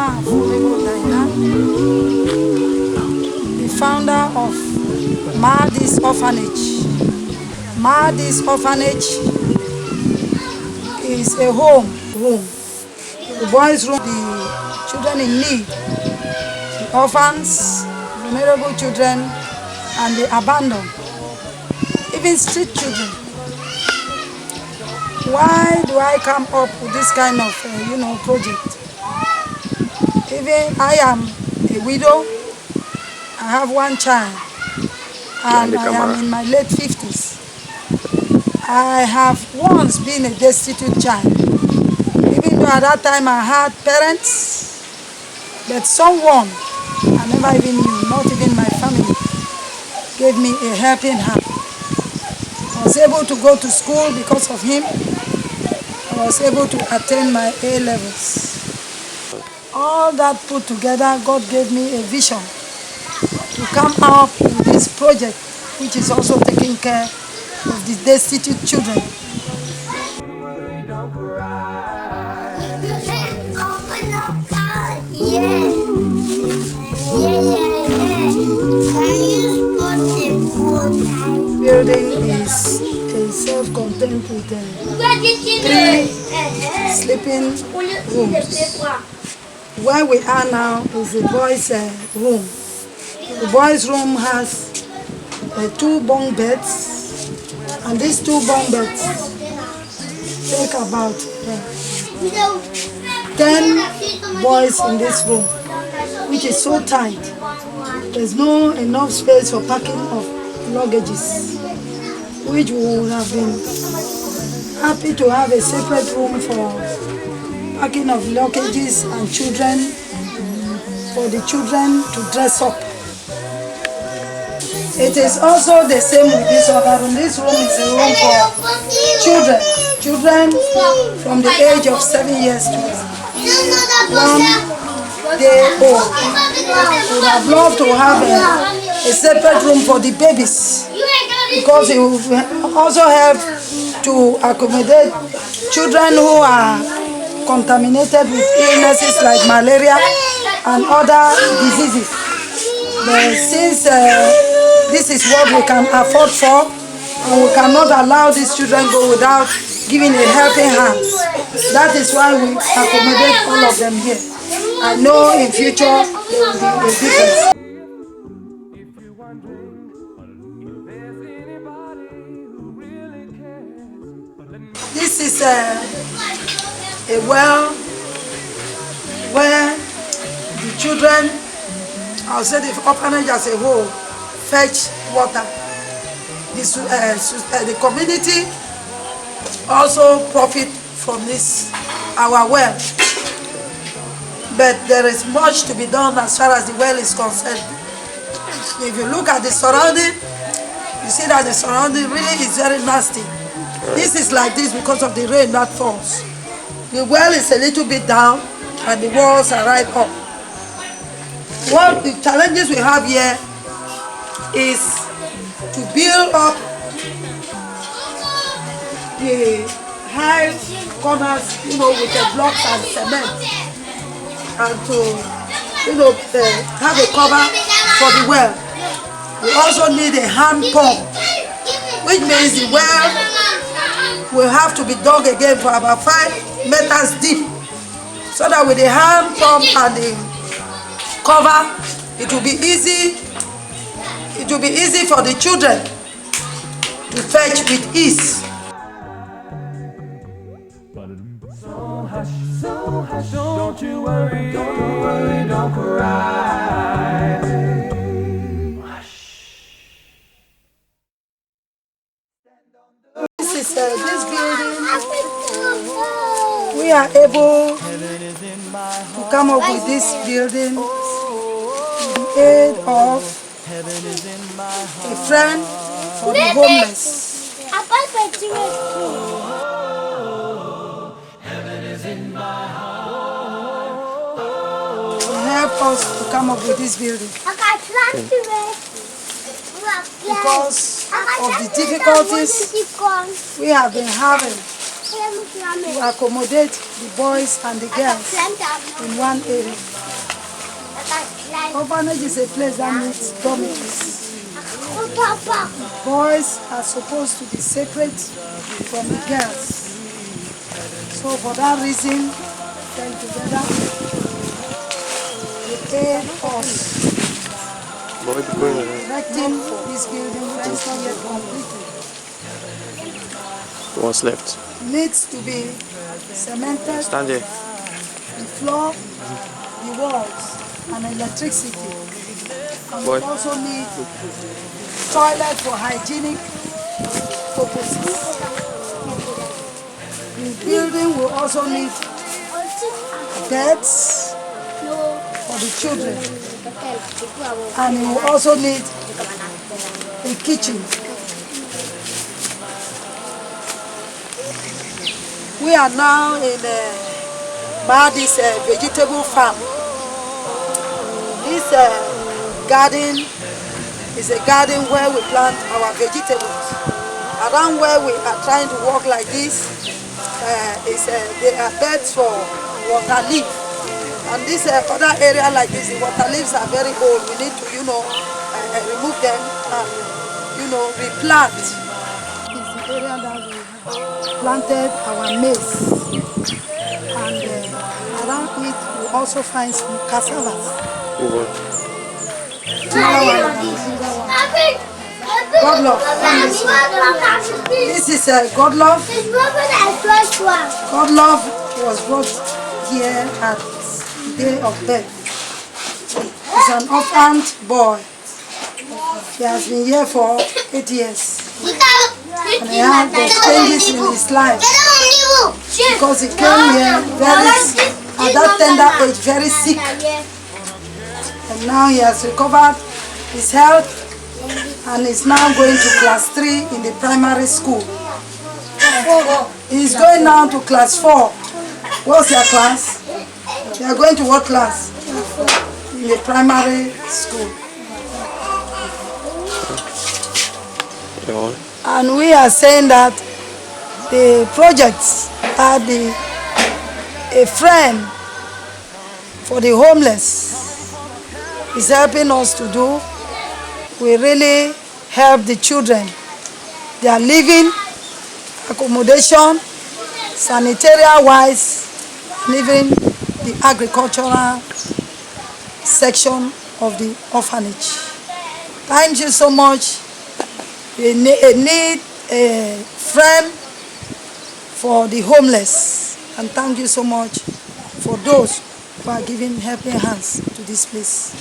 Mama Fulego Daina, the founder of Mahdi's Orphanage. Mahdi's Orphanage is a home room. The boys' room, the children in need, the orphans, vulnerable children, and the abandoned, even street children. Why do I come up with this kind of, project? Even I am a widow. I have one child, and I am in my late 50s. I have once been a destitute child. Even though at that time I had parents, but someone I never even knew, not even my family, gave me a helping hand. I was able to go to school because of him. I was able to attain my A levels. All that put together, God gave me a vision to come up with this project, which is also taking care of the destitute children. Building is a self-contained with 3 sleeping rooms. Where we are now is the boys' room. The boys' room has 2 bunk beds, and these 2 bunk beds take about 10 boys in this room, which is so tight. There's no enough space for packing of luggages, which we would have been happy to have a separate room for packing of luggages and children, for the children to dress up. It is also the same with this other room. This room is a room for children from the age of 7 years to 1 day old. We would have loved to have a separate room for the babies, because it will also help to accommodate children who are contaminated with illnesses like malaria and other diseases. But since this is what we can afford for, and we cannot allow these children go without giving a helping hand, that is why we accommodate all of them here. I know in future there will be a difference. This is a well where the children, I'll say the orphanage as a whole, fetch water. The community also profit from this, our well. But there is much to be done as far as the well is concerned. If you look at the surrounding, you see that the surrounding really is very nasty. This is like this because of the rain that falls. The well is a little bit down and the walls are right up. What the challenges we have here is to build up the high corners, with the blocks and cement, and to, have a cover for the well. We also need a hand pump, which means the well will have to be dug again for about 5 meters deep, so that with the hand pump and the cover, it will be easy. It will be easy for the children to fetch with ease. So hush, don't you worry, don't cry. This building, we are able to come up with this building with the aid of a friend for the homeless. To help us to come up with this building. Because of the difficulties we have been having to accommodate the boys and the girls in one area. Orphanage is a place that needs dormitories. Boys are supposed to be separate from the girls. So for that reason, came together, they paid us erecting this building, which is not yet completed. What's left? Needs to be cemented. Stand here. The floor, the walls, and electricity. And we also need toilet for hygienic purposes. The building will also need beds for the children, and it will also need a kitchen. We are now in Mahdi's vegetable farm. This garden is a garden where we plant our vegetables. Around where we are trying to walk like this, there are beds for water leaf. And this other area like this, the water leaves are very old. We need to, remove them and, replant. This is the area that we planted our maize. And around it, we also find some cassavas. God love. This is God love. God love was brought here at the day of birth. He's an orphaned boy. He has been here for 8 years. And he had the changes in his life because he came here at that tender age, very sick. And now he has recovered his health and is now going to class 3 in the primary school. He is going now to class 4. What's your class? You are going to what class? In the primary school. And we are saying that the projects are a friend for the homeless is helping us to do. We really help the children. Their living, accommodation, sanitary-wise, and even the agricultural section of the orphanage. Thank you so much. We need a friend for the homeless. And thank you so much for those who are giving helping hands to this place.